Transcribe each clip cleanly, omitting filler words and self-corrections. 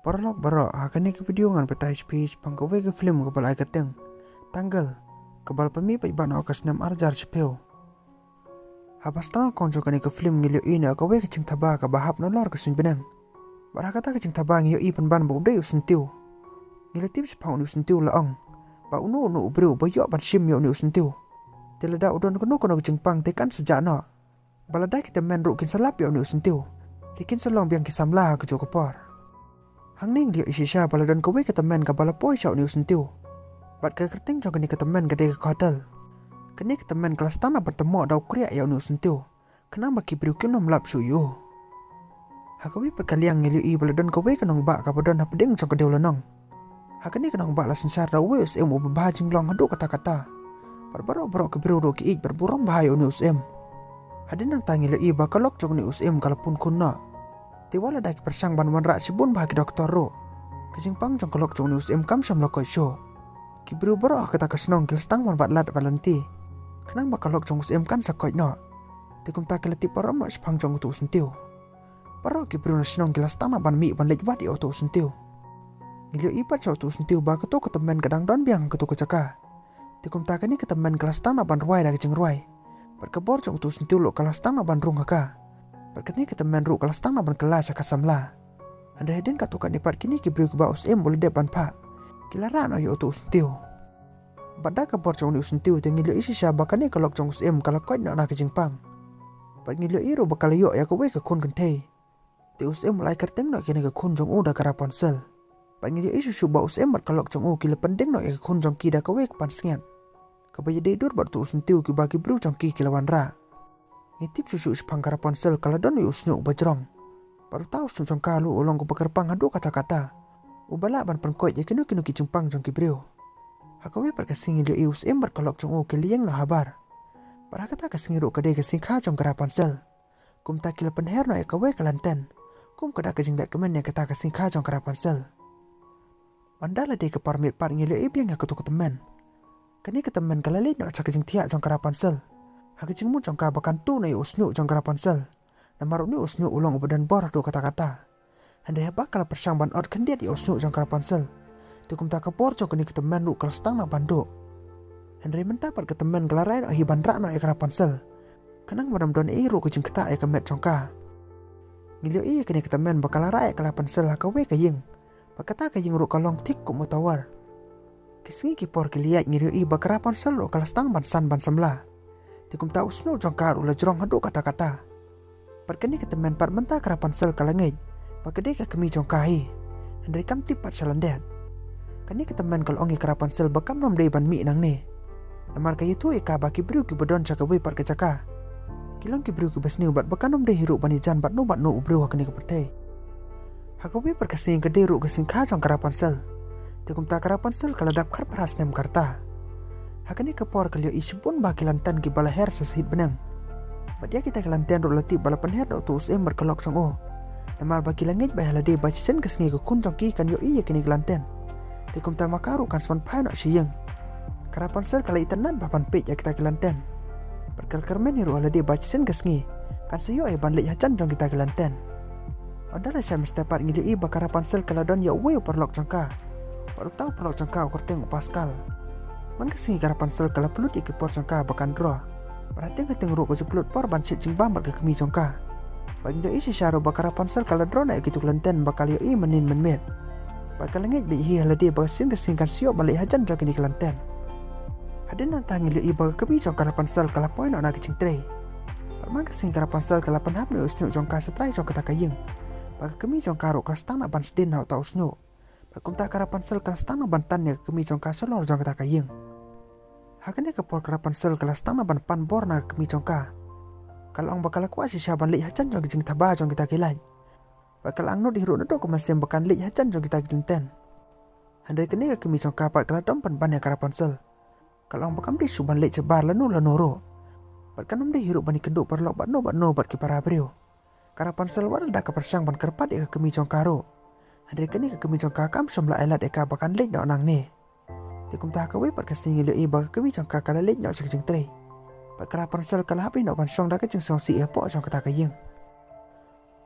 Parlok barok hakani ke video ngan petai speech pangkawe ke film ke balai keteng. Tanggal kebal pemi pai bana okas nam arjar chpeo. Habastana konjo kani ke film ngilio ina kawe ke cing taba ka bahap no lor ke sun benang. Barakata ke cing taba ngio i ban bo de usentiu. Ngile tips pa unu usentiu laong. Ba unu ubru bo yo ban shim yo unu usentiu. Telada udon kono ke cing pang tekan sejak no. Balada kita men ru kin salap yo unu usentiu. Tikin salong biang kisamla ke jokopor. Hang ning dia isisya baladan kowe ke temen ka bala poi chau ni usentiu. Bat ka kerting jong kini ke temen ka de ka hotel. Kini ke temen kelas tanah bertemu dau kriak ya ni usentiu. Kenapa kibriu kinom lap suyu. Hakawi perkaliang ngiliu i baladan kowe ke nong ba ka badan hapeding jong ka de ulanong. Hakani ke nong ba la sensar da weus em ubah jinglong hadu kata-kata. Barbaro kibriu do ki ik berburong bahayo ni usem. Hadin nang tangi i ba kalok jong ni usem kalapun kunna. Tiwala dah persang ban rak sibun bagi doktor ro. Kesing pang jong kolok jong news em kam sam lokoi show. Kibru baro kata kesnong kil stang man bat lat valenti. Kenang bakalok jong em kan sakoi no. Tikum ta kelati param no spang jong tu sentiu. Baro kibru na snong kil stang ban mi ban lek bat i auto sentiu. Ngilio ipat show tu sentiu ba keto ketemen kadang don biang keto kecaka. Tikum ta kani ketemen kelas stang ban ruai dah kecing ruai. Berkebor jong tu sentiu lo kelas stang ban rung haka. Perkini kita main ru kelas tang ban kelas kasam la. Anda hedin katukan nipat kini kibriu ke baus em boleh depan pak. Kilaran ayo tu usentiu. Bada ka bor jong ni usentiu te ngilio isi sya bakani kalok jong em kalau koi nak ke jingpang. Pat ngilio iru bakal yo ya kowe ke kun kentei. Te us em mulai kerteng nak kini ke kun jong u da kara ponsel. Pat ngilio isu syu baus em bat kalok jong u kila pendeng nak ke kun jong ki da kowe ke pansngian. Kabaya dedur bat tu usentiu ki bagi bru jong ki kilawan ra. Ngitip susu sepangkara ponsel kalau don usnu bajrong. Baru tahu suncong kalu ulong ko pakerpang hadu kata-kata. Ubala ban pengkoi ya kinu kicumpang jong kibriu. Hakawe perkasing ilio ius ember kolok jong u kelieng no habar. Parakata kasing iru kade kasing ka jong kara ponsel. Kum takila penher no ekawe kalanten. Kum kada kajing lek kemen ya kata kasing ka jong kara ponsel. Mandala de ke parmit par ngilio ibiang ya ketuk temen. Kani ketemen kalalit no cakajing tiak jong kara ponsel. Hakicing mu jongka bakan tu na usnu jongkara ponsel. Na maruk ni usnu ulong ubadan bor do kata-kata. Handai bakal persang ban od kendiat i usnu jongkara ponsel. Tukum tak kapor jong kini ketemen ru kelstang na bandu. Handai mentapat ketemen kelarain o hiban rak na ekara ponsel. Kenang badam don ru kucing keta e kemet jongka. Ngilio iya kini ketemen bakal rai ekara ponsel hakawe kaying. Bakata kaying ru kalong tik ku mutawar. Kisingi kipor kiliat ngilio iya bakara ponsel ru kelstang ban san ban semla. Tikum ta usnu jongkar ula jerong hadu kata-kata. Perkini ketemen par mentah kerapan sel kalangit. Pakade ka kemi jongkahi. Hendai kam tipat salandet. Kani ketemen kal ongi kerapan sel bakam nom dei ban mi nang ne. Namar kaya tu eka baki briu ki bodon cakawe par kecaka. Kilong ki briu ki basni ubat bakam nom dei hiru bani jan bat no ubru hakani ke pertai. Hakawe par kasing kade ru kasing ka jong kerapan sel. Tikum ta kerapan sel kaladap kar paras nem karta. Hakani kepor kalio isu pun baki lantan ki bala her sesihit benang. Badia kita kelantan ro lati bala penher do tu usem berkelok song o. Namar baki langit bayah lade baci sen kesngi ke kun jong ki kan yo iya kini kelantan. Tikum ta makaru kan swan pai nak siyeng. Karapan ser kala itanan bapan pej ya kita kelantan. Berkal kermen hiru lade baci sen kesngi kan seyo e ban lek hajan jong kita kelantan. Adara syam stepat ngili i bakarapan sel kala don yo we perlok jongka. Baru tahu perlok jongka ukurteng Pascal. Man kesing karapan sel kala pelut iki por jongka bakan draw. Perhatian keteng ru ko pelut por ban sit jing bambar ke kemi jongka. Bagi do isi syaro bakarapan sel kala draw na gitu kelenten bakal yo i menin menmet. Bakal ngej bi hi halade basin kesing kan siok balik hajan jong kini kelenten. Hadin nang tangi li i bag kemi jong karapan sel kala poin na kecing tray. Perman kesing karapan sel kala penhap ni usnu jongka setrai jong kata kayeng. Bagi kemi jongka ru kelas tang na ban stin na ta usnu. Bakum ta karapan sel kelas tang na ban tan ya kemi jongka selor jong kata kayeng. Hakani kepor kerapan sel kelas tang na ban pan bor na kemi jongka. Kalau ang bakal aku asy syaban lek hajan jong jing taba jong kita kilai. Bakal ang no dihiru no ko masem bakan lek hajan jong kita gilenten. Handai kini kemi jongka pat kala dom pan ban ya kerapan sel. Kalau ang bakam di suban lek cebar lanu lanoro. Bakal nom dihiru bani kenduk perlok bat no bat ki para brio. Kerapan sel war dak kepersang ban kerpat ya kemi jongka ro. Handai kini kemi jongka kam somla elat eka bakan lek no nang ne. Tikum ta kawe par kasing ilio i bag kemi jong ka kala lek nyok sekjeng tre. Par kala pansel kala hapi no ban song da kejeng song si po jong kata kayeng.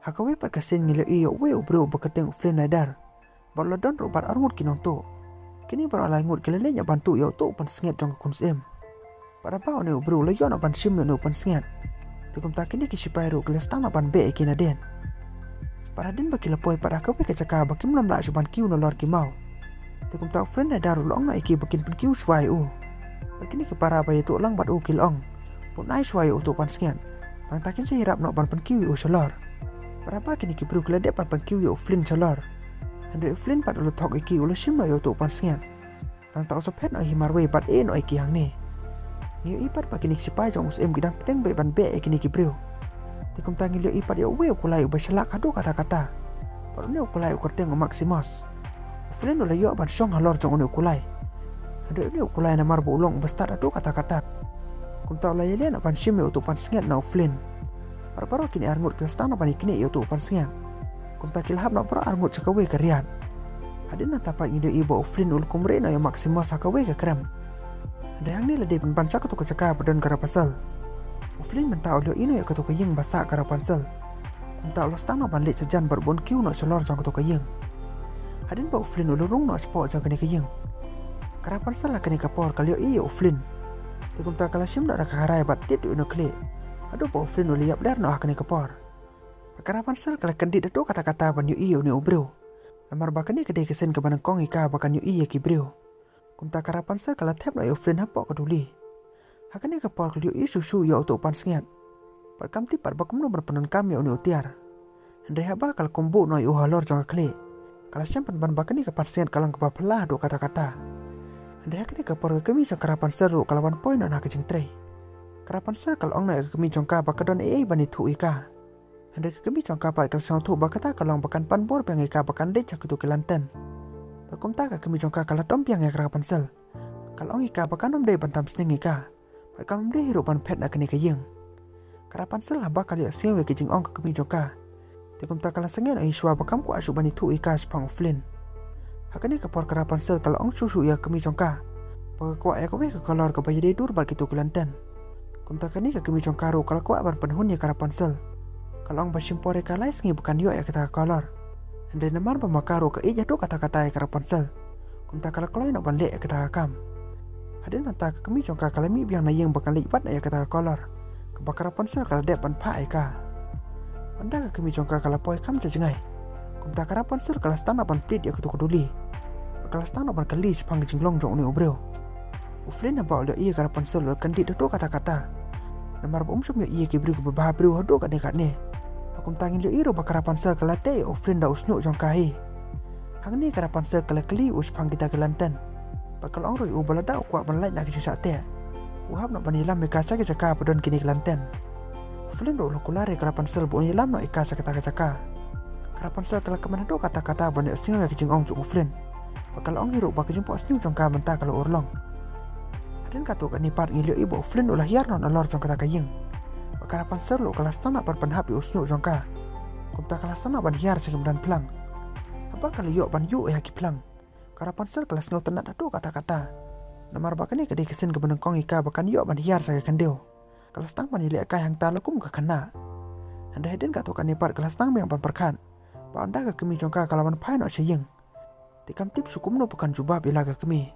Hakawe par kasing ilio i we ubro bakateng uflen nadar. Baladon rubat arngut kinong to. Kini baru alai ngut kelelenya bantu yau to pan senget jong kun sem. Pada pa ne bro le yo na ban sim ne pan senget. Tikum ta kini ki sipai ru keles tang na ban be kina den. Pada din ba kila poi pada ka pe kecaka ba kim lam la ban kiu no lor ki mau. Tikum ta friend na daru long na iki bakin pen kiu swai u. Kini ki para ba to lang bat u kil ong. Pun ai swai u to pan senget. Nang takin se hirap no ban pen kiu u solor. Pada pa kini ki bro kele de pan kiu u flin solor. Andre Flynn pat ulo thok iki ulo sim no yo to pan senget. Nang ta usap het no himarwe pat e no iki hang ne. Nio ipat pa kini sipai jong us em gidang peteng be ban be kini ki brio. Tikum tangi lio ipat yo we ukulai u basalak kado kata-kata. Paru ne ukulai u korteng o Maximus. Flynn ulo yo ban song halor jong uni ukulai. Andre ne ukulai na marbo ulong bestat ado kata-kata. Kum ta ulai le na ban sim yo to pan senget na Flynn. Paru kini arngut kristana ban ikini yo to pan senget. Kum ta kilhap na pro arngut sakawe karian. Hadin na tapak ngido ibo Flynn ul kumre na yo Maximus sakawe ke krem. Ada yang ni lede ban caka tu kecaka badan kara pasal. Flynn mentau lio ino ya ketu kayeng basa kara pansal. Kum ta ulas tang na ban lek sejan berbon kiu no selor jang ketu kayeng. Hadin ba Flynn ul rung no spo jang kene kayeng. Kara pansal la kene kapor kalio iyo Flynn. Tikum ta kala sim da karai bat tit ino kle. Ado ba Flynn ul yap ler no kene kapor. Karapan sel kala kendit do kata-kata ban yu iyo ni ubrio. Lamar bakani kede kesen ke banangkong ika bakan yu iya ki brio. Kumta karapan sel kala tap na yu Flynn hapok keduli. Hakani ke por yu i susu ya untuk pan sengat. Perkam ti par bakum no berpenan kami uni utiar. Hendai haba kala kumbu no yu halor jang kle. Kala siampan ban bakani ke pan sengat kalang kepapelah do kata-kata. Hendai hakani ke por kami jang karapan sel ru kalawan poin na kecing tray. Karapan sel kala ong na kami jang ka bakadon bani tu ika. Hendai kami jong kapal kal sang tu bakata kalong bakan panbor piang ika bakan de cak tu kelanten. Bakum ta ka kami jong kala tom piang ika pansel. Kalong ika bakan om de bantam sning ika. Bakan om de hirupan pet na kini kayeng. Kara pansel haba kali asewe ke jing ong ka kami jong ka. Tikum ta kala sengen ai shwa bakam ku asu bani tu ika spang Flynn. Hakani ka por kara pansel kala ong susu ya kami jong ka. Baga kwa ya kowe ka kolor ka bayi de dur bal kitu kelanten. Kum ta kani ka kami jong karo kala kwa ban penhun ya kara pansel. Kalau ang basimpore kalai sengi bukan yo ya kata kolor. Hendai namar pemakaro ke ija do kata-kata ya kara ponsel. Kumta kala koloi nak ban le ya kata kam. Hadin nanta ke kemi jong kala mi biang na yeng bakan lipat na ya kata kolor. Kebakara ponsel kala dep ban pa eka. Anda ke kemi jong kala poi kam jajengai. Kumta kara ponsel kala stana ban plit ya kutu-kuduli. Kala stana ban kali sepang jinglong jong ni obreo. Flynn na bawa iya kara ponsel kandi do kata-kata. Namar sum yo iya kibri ku bababri hodo kat dekat ne. Akum tangin lo iro bakarapan sel kala te o Flynn da usnu jong kahi. Hang ni karapan sel kala keli us pang kita kelantan. Bakal ong roi u balada kwa ban lai nak sisa te. Uhab nak banilam me kasa ke caka padon kini kelantan. Flynn do lo kulare karapan sel bo nyelam no ikasa kata caka. Karapan sel kala kemana do kata-kata ban usnu ya kijing ong jong Flynn. Bakal ong iro bak kijing po usnu jong ka menta kalau urlong. Hadin katu kan nipat ngilio ibo Flynn ulah hiar non alor jong kata kayeng. Bakarapan sel lo kelas tanah par penhapi usnu jong ka. Kumta kelas tanah ban hiar segem dan pelang. Apa kalau yo ban yu ya ki pelang. Karapan sel kelas ngau tenat ado kata-kata. Namar bakani kede kesen ke benengkong ika bakan yo ban hiar saga kendeo. Kelas tang ban ile ka yang talakum ka kena. Anda hadin katu kan nipat kelas tang yang ban perkan. Ba anda ka kemi jong ka kalawan pai no seyeng. Tikam tip sukum no bukan jubah bila ka kemi.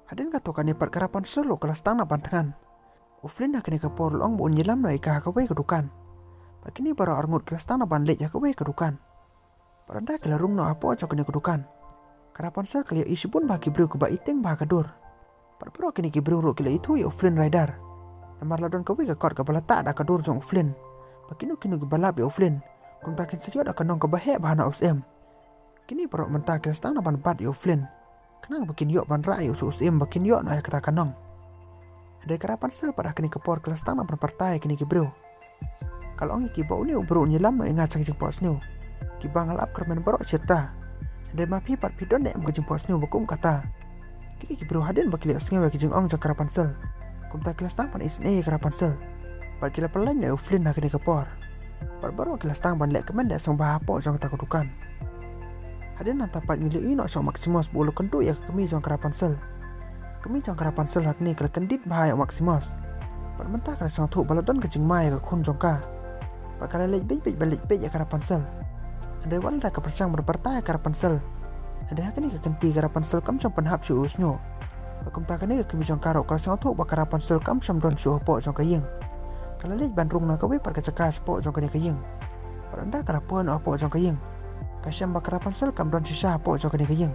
Hadin katu kan nipat karapan sel lo kelas tanah ban tengan. Flynn nak kena kapor long bu nyelam no ika kawe kedukan. Pakini baru arngut kristana ban lek ya kawe kedukan. Paranda kelarung no apo cok kena kedukan. Karapan sel kali isi pun bagi bro ke ba iteng ba kadur. Parpro kini ki bro ro kila itu ya Flynn rider. Namar ladon kawe ke kor ke bala tak ada kadur jong Flynn. Pakinu kinu ke balap ya Flynn. Kum takin sejot akan nong ke bahe bahana usm. Kini parok mentah kristana ban bat ya Flynn. Kenang bakin yok ban rai usm bakin yok no ya kata kanong. Ada karapan sel pada kini kepor kelas tanah berpartai kini kibro. Kalau orang ki bau ni bro nyelam no ingat sang jempos nu. Ki bangal ap kermen borok cerita. Ada mapi pat pidon nek ke jempos nu bakum kata. Kini kibro hadin bakili asnge wa ki jeng ong jang karapan sel. Kum ta kelas tang pan isne karapan sel. Bakila pelain no Flynn nak kini kepor. Barbaro kelas tang ban lek kemen dak song bahapo jang takudukan. Hadin nantapat ngili ino song Maximus bulu kentu ya kemi jang karapan sel. Kami jang karapan sel hat ni kala kendit bahaya Maximus. Permentah kala sang tu baladon kecing mai ke kun jong ka. Bakala lej bej balik bej ya karapan sel. Andai wala ka persang berpartai karapan sel. Hande hakani ka kanti karapan sel kam sam panhap su usno. Bakum ta kani ka kemi jong karok kal sang thok bakarapan sel kam sam don su po jong ka yeng. Kala lej bandrung na ka we par ka cakas po jong ka yeng. Paranda karapon po jong ka yeng. Kasyam bakarapan sel kam don sisa po jong ka yeng.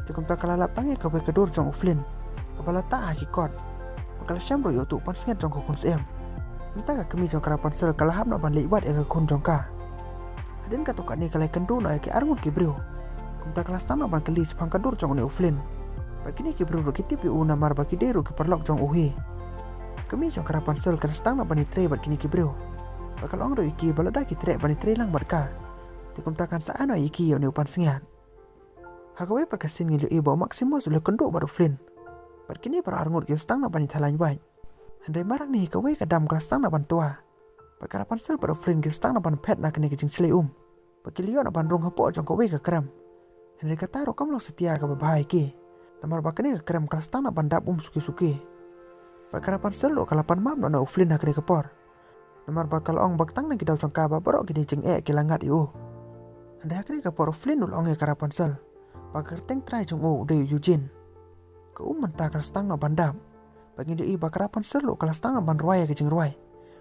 Tikum ta kala lap tangi ka we ka dur jong uflin. Kabala ta ha ki kot. Bakal syam ro yo tu pan singet jong ko kun sem. Entah ka kemi jong karapan sel kala hap na ban lej wat ka kun jong ka. Hadin ka to ka ni kala kendu na ki arngut ki brio. Kumta kelas tanah ban kelis pang kadur jong ni uflin. Bakini ki bro ki tipi una mar baki deru ki perlok jong uhi. Kami jong karapan sel kelas tanah ban tre bat kini ki bro. Bakal ong ro iki balada ki tre ban tre lang bat ka. Ti kumta kan sa ano iki yo ni upan singat. Hagawe perkasin ngilyo ibo maksimus ulo kendu bat uflin. Bakini para arngut ki stang ban thalan bai. Handai marang ni kawe kadam kelas tanah ban tua. Bakarapan sel bat uflin ki stang ban pet na kini ki jing chle Bakilio na ban rong hapo jong kawe ka kram. Henry kataro kam lo setia ka babahai ki. Namar bakani ka krem krastang na bandap suki-suki. Bakarapan selo kalapan mam na uflin hakni kapor. Namar bakal ong baktang na kidaw sang kaba barok kini jeng kilangat yu. Henry hakni kapor uflin ul ong karapan sel. Bakarteng try jong de Eugene. Ka menta krastang na bandap. Bagi di bakarapan selo kalastang na ban ruai ke jeng ruai.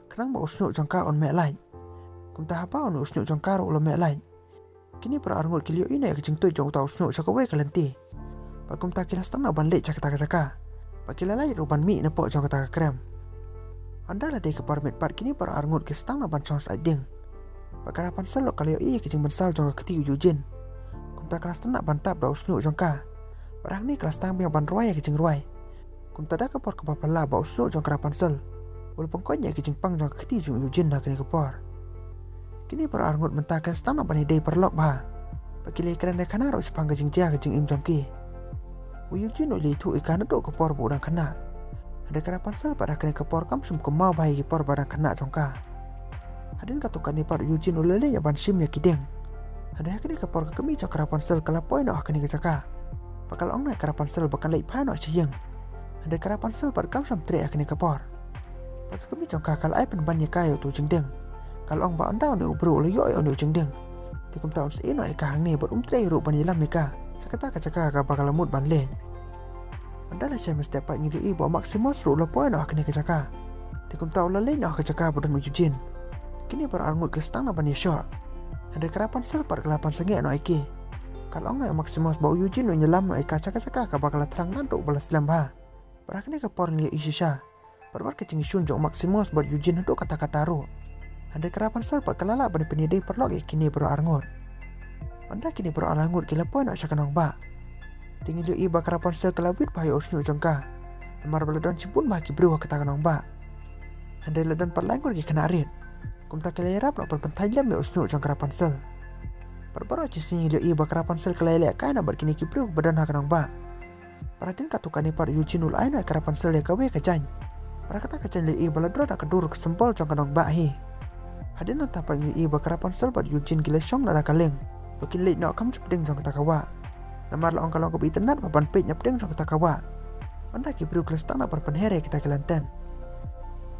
Kenang ba usnu jong ka on me lain. Kumta hapa on usnu jong karo ulo me lain. Kini para arngut kilio ina ya kecing tu jong tau snu sa kawe kalenti. Bakum ta kilas tang na ban le caka. Bakila lai ruban mi na po jong kata krem. Anda la de ke parmit part kini para arngut ke stang na ban chong sa ding. Bakarapan selo kalio iya kecing bensal jong keti Eugene. Kum ta kilas tang na ban tap da snu jong ka. Barang ni kilas tang biang ban ruai ya kecing ruai. Kum ta da ke por ke papala ba snu jong karapan sel. Ul pengkonya kecing pang jong keti jong Eugene na kini ke por. Kini para arngut mentakan stang ban idei perlok bah. Bakile keren de kanaro sepang kejing jia kejing im jongki. Eugene oli tu ikan do ke por budang kena. Ada karapan sel pada kene ke por kam sum kemau bahi ke por badang kena jongka. Hadin katukan ni par Eugene ulele ya ban sim ya kideng. Ada kene ke por ke kemi jong karapan sel kala poi no kene ke jaka. Bakal ong na karapan sel bakan lei pa no chiyeng. Ada karapan sel par kam sam tre kene ke por. Bakal kemi jongka kal ai pen ban ya kayo tu jengdeng. Kalau ong ba andau ni ubro lo yo ni jengdeng. Tikum taun se ino kahang ni ber tre ru ban ilam mika. Sakata ka caka ka bakal lamut ban le. Andala siya mesti dapat ngidu ibo maksimus ru lo poin no akne ka caka. Tikum taun la le no ka caka budan Eugene. Kini ber arngut ke stang na ban yesho. Ada kerapan sel par kelapan senge no iki. Kalau ong na maksimus ba Eugene no nyelam no ika caka ka bakal terang nanto balas lam ba. Berakne ka por ni isisha. Perbar kecing sun jong maksimus buat Eugene do kata-kata ru. Ada kerapan sel par kelala ban penidai perlok kini bro arngut. Anda kini bro arngut kila poin nak syakanong ba. Tinggal yu iba kerapan sel kelawit bahayo usnu jongka. Namar baladon cipun ba ki bro kata kanong ba. Anda ladon perlangur ki kena arit. Kum tak kelera pro pentai lam ya usnu jong kerapan sel. Perbaro cising yu iba kerapan sel kelele kana berkini ki bro badan kanong ba. Paradin katukan ni par Eugene ul aina kerapan sel ya kawe kacan. Para kata kacan yu iba ladron nak kedur kesempol jong kanong ba hi. Hadin na tapan yu iba kerapan sel par Eugene gila syong na kaleng. Bakin late nak kam cepdeng jong kata kawa. Namar laong kalong ko internet papan page nyapdeng jong kata kawa. Anda ki bro klestang na par penhere kita kelanten.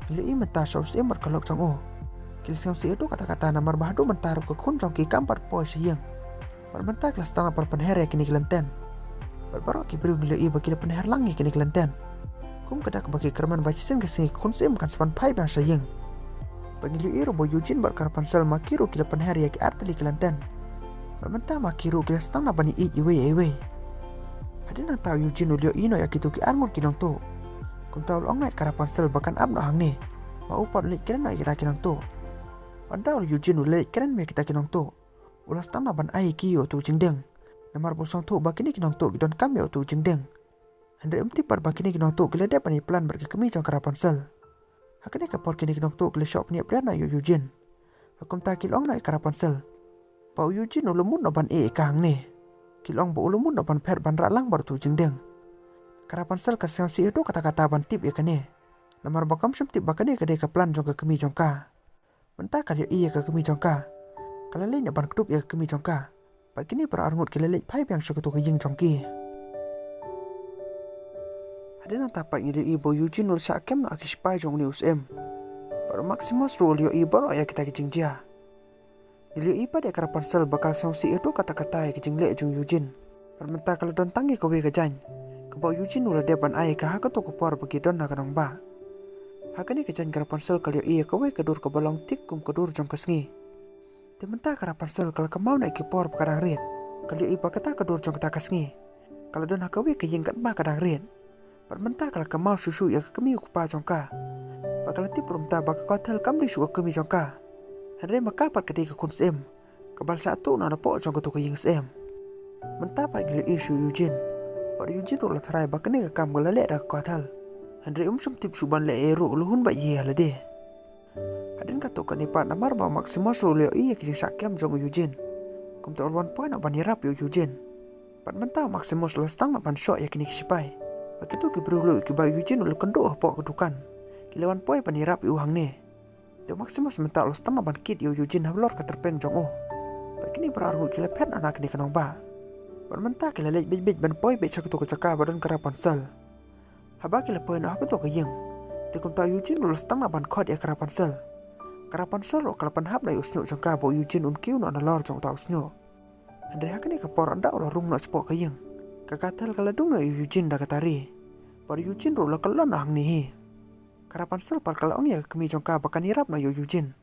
Gila i menta saus emar kalok jong o. Kilisang si itu kata-kata namar bahadu mentaruh ke kun jong ki kampar po siyeng. Par menta klestang na par penhere kini kelanten. Barbaro ki bro gila i bakila penher langi kini kelanten. Kum kada bagi kerman bacisen kesingi kun sem kan sepan pai bang siyeng. Bagi lu iro bo Eugene berkarapan sel makiru kila penher ya ki arteli kelanten. Bermenta makiru kila stang na bani i iwe. Hadin na tau Eugene ulio ino ya kitu ki arngut kinong to. Kum tau long na karapan sel bakan ab no hang ne. Ma upad le keren na kita kinong to. Anda ul Eugene ule keren me kita kinong to. Ulas stang na ban ai kiyo tu jingdeng. Namar busong to bakini kinong to gidon kami tu jingdeng. Anda umti par bakini kinong to kila de pani plan berke kami jong karapan sel. Hakane ka por kini kinong to kila shop ni plan na Eugene. Kum ta kilong na karapan sel. Pau Eugene ulumun no ban kahang ne. Kilong ba ulumun no ban per ban ralang bar tu jingdeng. Karapan sel kasang si itu kata-kata ban tip ya kane. Namar bakam syam tip bakane kade ka plan jong ka kami jong ka. Mentah kali iya ka kami jong ka. Kalalay na ban kedup ya kami jong ka. Pagkini para arngut kilalay pai yang syukutu ka ying jong ki. Hadin ang tapat niya ibo Eugene ul sa akem na akisipay jong ni usem. Para maksimus rule yo ibo no ya kita kijing jia. Nilio ipa dia karapan sel bakal sang si itu kata-kata ya kijing le jong Eugene. Permenta kalau don tangi ke wega jany. Kebau Eugene ula depan ai ka haka to kupor bagi don na kanong ba. Haka ni kejany karapan sel kalio iya kawe kedur ke balong tik kum kedur jong kesngi. Tementa karapan sel kalau kemau naik kipor kadang rin. Kalio iba kata kedur jong kata kesngi. Kalau don haka we ke yingkat ba kadang rin. Permenta kalau kemau susu ya kemi kupa jong ka. Bakal ti perumta baka kotel kam di suka kemi jong ka. Henry makapat kedi ke kun sem. Kebal satu na po jong ketu ke ying sem. Mentapa gili isu Eugene. Pada Eugene ula tarai bakane ka kam gala le dak kotal. Henry sum tip suban le eru luhun ba ye halade. Hadin ka to ka ni pa namar ba Maximus le iya ki sakyam jong Eugene. Kum ta olwan point na banirap yo Eugene. Pat menta Maximus la stang na ban shot ya kini sipai. Begitu ki brulu ki ba Eugene ula kendo po kedukan. Kilawan point banirap yu hang ne. Te Maximus menta la stang na ban kit yo Eugene hablor ka terpeng jong o. Begini berargu kila pet anak ni kanong ba. Bermenta kila lej bij ban poi bij sakutu kecaka badan karapan sel. Haba kila poi na aku tu ke yeng. Tikum ta Eugene lulus tang na ban kod ya karapan sel. Karapan sel lo kalapan hab na usnyo jangka bo Eugene unkiu na lor jong ta usnyo. Andre hakani ka por anda ulah rung na spok ke yeng. Kakatel kala dung na Eugene da katari. Par Eugene ro la kala na hang ni hi. Karapan sel par kala ong ya kemi jangka bakan irap na Eugene.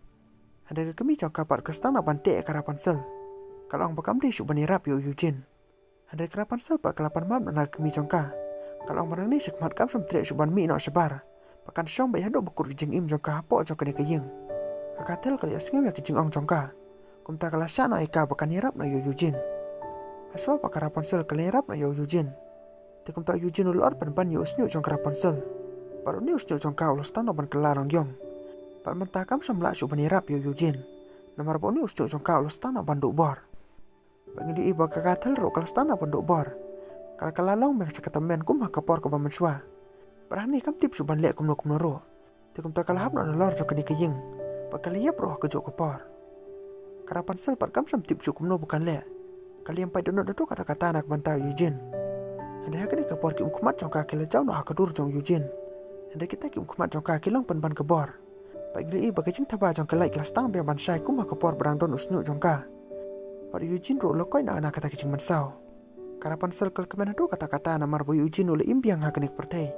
Andre kemi jangka par kastang na ban te karapan sel. Kalau ong bakam di su ban irap Eugene. Andai kerapan sel par kelapan mam na kemi jongka. Kalau orang ni sekmat kam sam tre suban mi no sebar. Pakan song bay hando bukur kijing im jongka hapo jongka ni kayeng. Kakatel kali asngew ya kijing ong jongka. Kum ta kala sana ika pakan hirap na yo Eugene. Aswa pa karapan sel kala hirap na yo Eugene. Te kum ta Eugene ulor pan yo usnyo jong karapan sel. Paru ni usnyo jongka ulos tano ban kelarang yong. Pan mentakam sam la suban hirap yo Eugene. Namar bo ni usnyo jongka ulos tano ban bor. Pangili iba kakatel ro kalastana penduk bor. Kala long mek sakatamen kum hakapor ke bamenswa. Berani kam tip suban lek kum no ro. Tikum ta kalahap na lor jok ni kayeng. Pakali yap roh ke jok kopor. Karapan sel par kam sam tip kum no bukan lek. Kali yang pai dono dodo kata-kata anak bantau Eugene. Hande hakani kapor ki kumat jong ka kele jauh no hakadur jong Eugene. Hande kita ki kumat jong ka kilong pan kebor. Pangili iba kejing taba jong kelai kelastang be ban sai kum hakapor berang don usnu jong ka. Pada Eugene ro lokoi na anak kata kicing mansau. Karapan sel kel kemen hadu kata-kata na marbo Eugene ule imbiang hakenik pertai.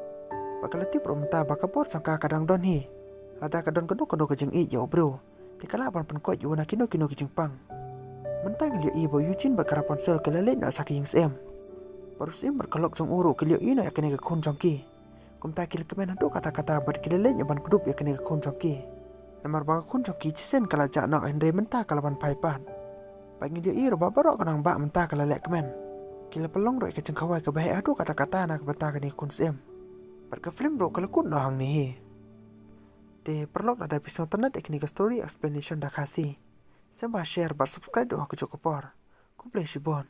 Bakalati pro menta bakapor sangka kadang don hi. Lada kadon kendo kejing i yo bro. Tikala apan penkot yo na kino kicing pang. Mentang liu ibo Eugene berkarapan sel kelele na saking sem. Baru sem berkelok jong uru kelio ina yakenik kun jong ki. Kumta kil kemen hadu kata-kata ber kelele nyaban kudup yakenik kun jong ki. Namar baka kun jong ki cisen kala jak na Andre menta kalaban paipan. Pagi dia iro babarok kanang bak mentah kala lek kemen. Kila pelong roi keceng kawai kebaik adu kata-kata nak betah kini kun sem. Perka film bro kalau kun hang ni. Te perlok ada episode ternet ekni ke story explanation dah kasih. Sembah share bar subscribe doa ke jokopor. Ku play shibon.